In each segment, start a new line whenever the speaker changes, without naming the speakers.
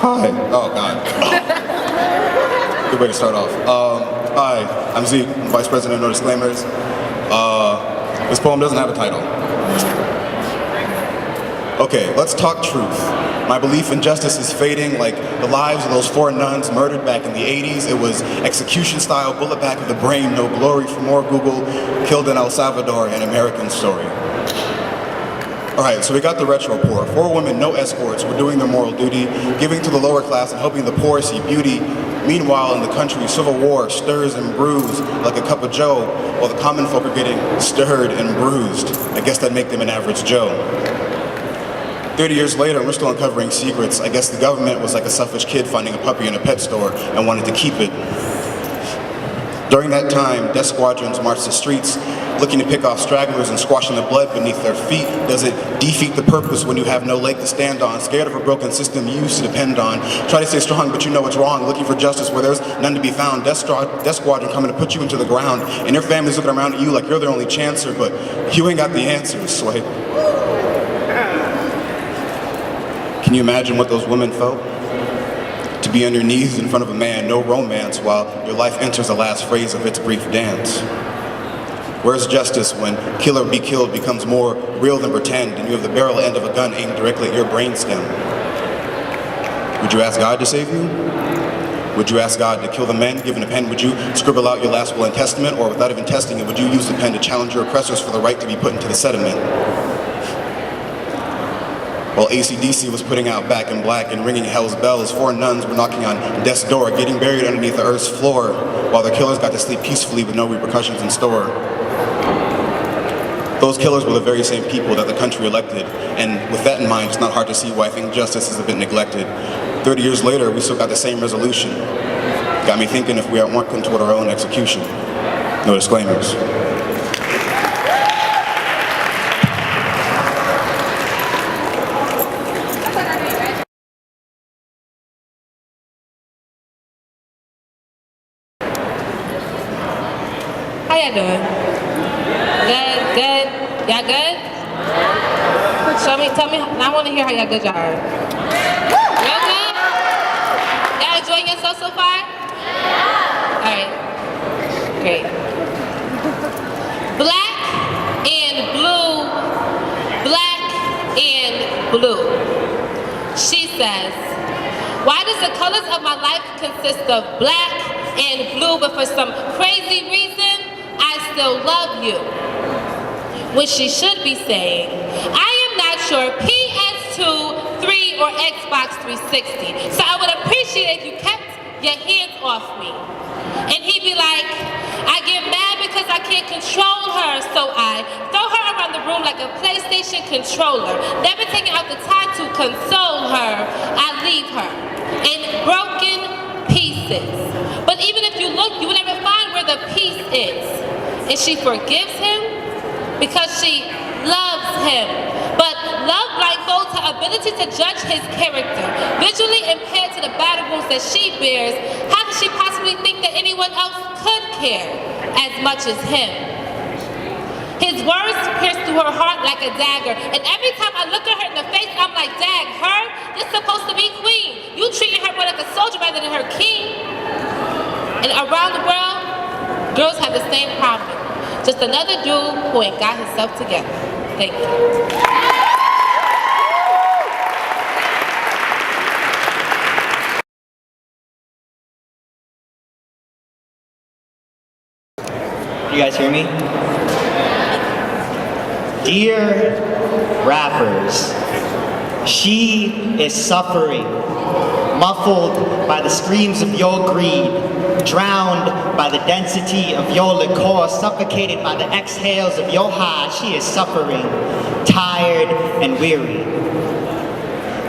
Hi. Oh, God. Good way to start off. Hi, I'm Zeke. I'm Vice President of No Disclaimers. This poem doesn't have a title. Okay, let's talk truth. My belief in justice is fading like the lives of those 4 nuns murdered back in the 80s. It was execution style, bullet back of the brain, no glory for more Google, killed in El Salvador, an American story. All right, so we got the retro poor. 4 women, no escorts, were doing their moral duty, giving to the lower class and helping the poor see beauty. Meanwhile, in the country, civil war stirs and brews like a cup of joe, while the common folk are getting stirred and bruised. I guess that'd make them an average Joe. 30 years later, we're still uncovering secrets. I guess the government was like a selfish kid finding a puppy in a pet store and wanted to keep it. During that time, death squadrons marched the streets, looking to pick off stragglers and squashing the blood beneath their feet. Does it defeat the purpose when you have no leg to stand on? Scared of a broken system you used to depend on. Try to stay strong, but you know it's wrong. Looking for justice where there's none to be found. Death squadron coming to put you into the ground. And your family's looking around at you like you're their only chancer, but you ain't got the answers, Sway. Can you imagine what those women felt? To be on your knees in front of a man, no romance, while your life enters the last phrase of its brief dance. Where's justice when kill or be killed becomes more real than pretend, and you have the barrel end of a gun aimed directly at your brainstem? Would you ask God to save you? Would you ask God to kill the men given a pen? Would you scribble out your last will and testament, or without even testing it, would you use the pen to challenge your oppressors for the right to be put into the sediment? While AC/DC was putting out Back in Black and ringing hell's bells, 4 nuns were knocking on death's door, getting buried underneath the earth's floor, while their killers got to sleep peacefully with no repercussions in store. Those killers were the very same people that the country elected, and with that in mind, it's not hard to see why I think justice is a bit neglected. 30 years later, we still got the same resolution. Got me thinking if we aren't working toward our own execution. No disclaimers.
How y'all doing? Good, good. Y'all good? Show me, tell me, I want to hear how y'all good y'all are. Real good? Y'all enjoying yourself so far? Yeah. All right. Great. Black and blue, black and blue. She says, why does the colors of my life consist of black and blue, but for some crazy reason, I still love you? When she should be saying, I am not sure PS2, 3, or Xbox 360, so I would appreciate if you kept your hands off me. And he'd be like, I get mad because I can't control her, so I throw her around the room like a PlayStation controller, never taking out the time to console her. I leave her in broken pieces. But even if you look, you will never find where the piece is. And she forgives him because she loves him. But love blindfolds her ability to judge his character. Visually impaired to the battle wounds that she bears, how could she possibly think that anyone else could care as much as him? His words pierce through her heart like a dagger. And every time I look at her in the face, I'm like, dag, her? You're supposed to be queen. You treating her more like a soldier rather than her king. And around the world, girls have the same problem. Just another dude who ain't got himself together. Thank you.
You guys hear me? Dear rappers, she is suffering, muffled by the screams of your greed, drowned by the density of your liquor, suffocated by the exhales of your high. She is suffering, tired and weary.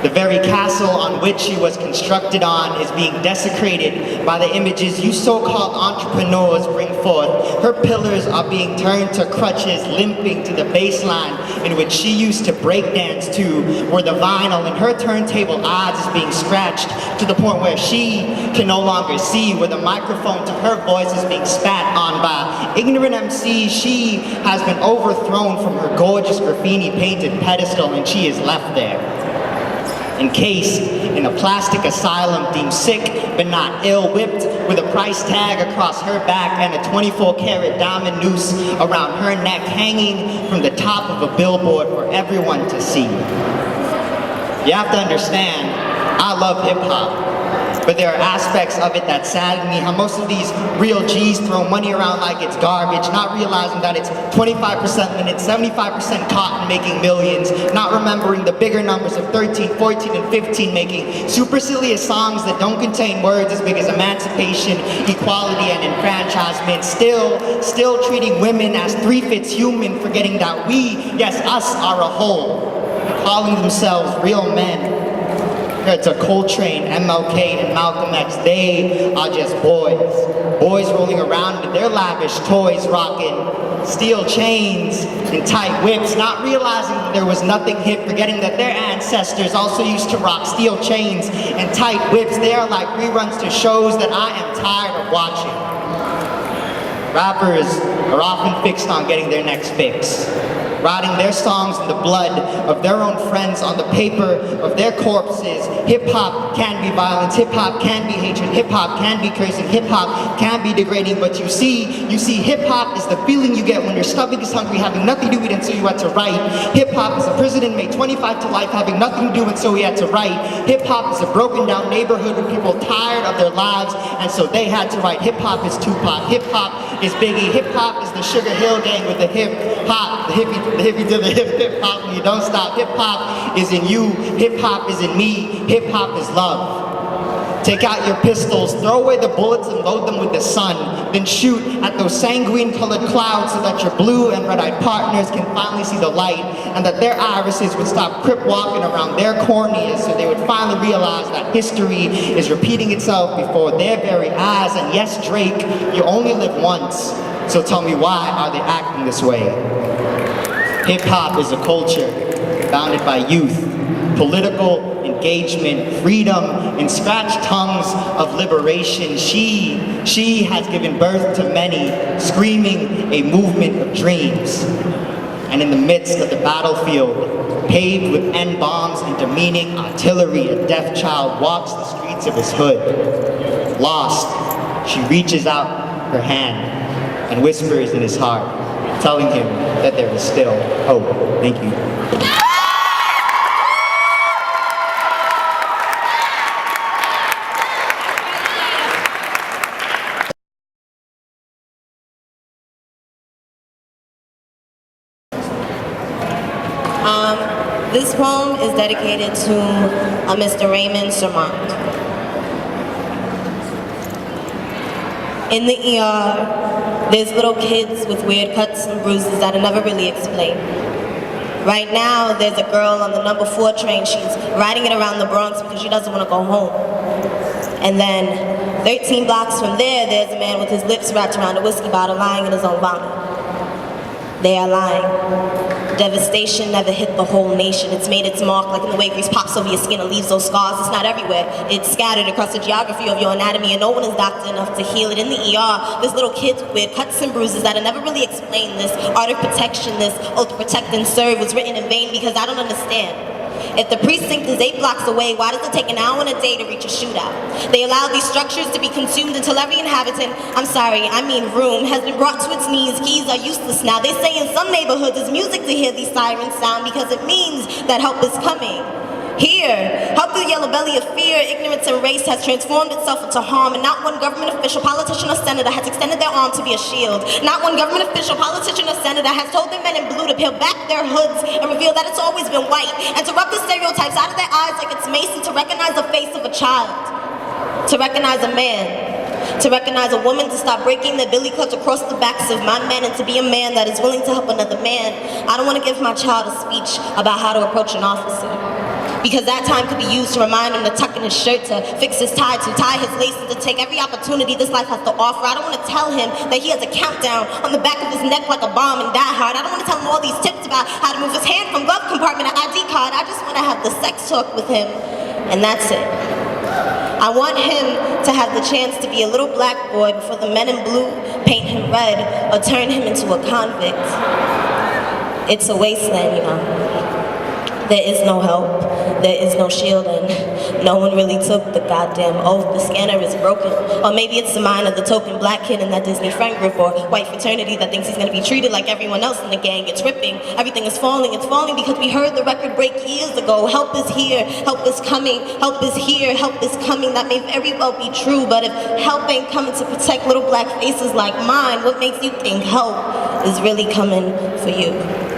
The very castle on which she was constructed on is being desecrated by the images you so-called entrepreneurs bring forth. Her pillars are being turned to crutches, limping to the bass line in which she used to breakdance to, where the vinyl in her turntable odds is being scratched to the point where she can no longer see, where the microphone to her voice is being spat on by ignorant MCs. She has been overthrown from her gorgeous graffiti-painted pedestal, and she is left there. encased in a plastic asylum, deemed sick but not ill, whipped with a price tag across her back and a 24-karat diamond noose around her neck, hanging from the top of a billboard for everyone to see. You have to understand, I love hip-hop, but there are aspects of it that sadden me, how most of these real G's throw money around like it's garbage, not realizing that it's 25% linen, 75% cotton making millions, not remembering the bigger numbers of 13, 14, and 15 making supercilious songs that don't contain words as big as emancipation, equality, and enfranchisement, still treating women as three-fifths human, forgetting that we, yes, us, are a whole, calling themselves real men. To Coltrane, MLK, and Malcolm X, they are just boys. Boys rolling around in their lavish toys, rocking steel chains and tight whips, not realizing that there was nothing hip, forgetting that their ancestors also used to rock steel chains and tight whips. They are like reruns to shows that I am tired of watching. Rappers are often fixed on getting their next fix, writing their songs in the blood of their own friends on the paper of their corpses. Hip-hop can be violence, hip-hop can be hatred, hip-hop can be cursing, hip-hop can be degrading, but you see, hip-hop is the feeling you get when your stomach is hungry, having nothing to eat, and so you had to write. Hip-hop is a prison inmate, 25 to life, having nothing to do, and so he had to write. Hip-hop is a broken down neighborhood with people tired of their lives, and so they had to write. Hip-hop is Tupac, hip-hop is Biggie, hip-hop is the Sugar Hill Gang with the hip-hop, the hippie to the hip-hop, and you don't stop. Hip-hop is in you, hip-hop is in me, hip-hop is love. Take out your pistols, throw away the bullets and load them with the sun, then shoot at those sanguine-colored clouds so that your blue and red-eyed partners can finally see the light, and that their irises would stop crip-walking around their corneas so they would finally realize that history is repeating itself before their very eyes. And yes, Drake, you only live once, so tell me, why are they acting this way? Hip-hop is a culture bounded by youth, political engagement, freedom, and scratched tongues of liberation. She has given birth to many, screaming a movement of dreams. And in the midst of the battlefield, paved with N-bombs and demeaning artillery, a deaf child walks the streets of his hood. Lost, she reaches out her hand and whispers in his heart, telling him that there is still hope. Thank you.
This poem is dedicated to Mr. Raymond Sermont. In the ER, there's little kids with weird cuts and bruises that are never really explained. Right now, there's a girl on the number 4 train. She's riding it around the Bronx because she doesn't want to go home. And then 13 blocks from there, there's a man with his lips wrapped around a whiskey bottle lying in his own vomit. They are lying. Devastation never hit the whole nation. It's made its mark like in the way grease pops over your skin and leaves those scars. It's not everywhere. It's scattered across the geography of your anatomy, and no one is doctor enough to heal it. In the ER, there's little kids with cuts and bruises that are never really explained. This art of protection, this oath to protect and serve was written in vain because I don't understand. If the precinct is 8 blocks away, why does it take an hour and a day to reach a shootout? They allow these structures to be consumed until every inhabitant, room, has been brought to its knees. Keys are useless now. They say in some neighborhoods it's music to hear these sirens sound because it means that help is coming. Here, help through the yellow belly of fear, ignorance and race has transformed itself into harm, and not one government official, politician, or senator has extended their arm to be a shield. Not one government official, politician, or senator has told the men in blue to peel back their hoods and reveal that it's always been white, and to rub the stereotypes out of their eyes like it's mason, to recognize the face of a child, to recognize a man, to recognize a woman, to stop breaking their billy clubs across the backs of my men, and to be a man that is willing to help another man. I don't want to give my child a speech about how to approach an officer, because that time could be used to remind him to tuck in his shirt, to fix his tie, to tie his laces, to take every opportunity this life has to offer. I don't want to tell him that he has a countdown on the back of his neck like a bomb and die hard. I don't want to tell him all these tips about how to move his hand from glove compartment to ID card. I just want to have the sex talk with him, and that's it. I want him to have the chance to be a little black boy before the men in blue paint him red or turn him into a convict. It's a wasteland, you know. There is no help, there is no shielding. No one really took the goddamn oath. The scanner is broken. Or maybe it's the mind of the token black kid in that Disney friend group, or white fraternity that thinks he's gonna be treated like everyone else in the gang. It's ripping, everything is falling. It's falling because we heard the record break years ago. Help is here, help is coming, help is here, help is coming. That may very well be true, but if help ain't coming to protect little black faces like mine, what makes you think help is really coming for you?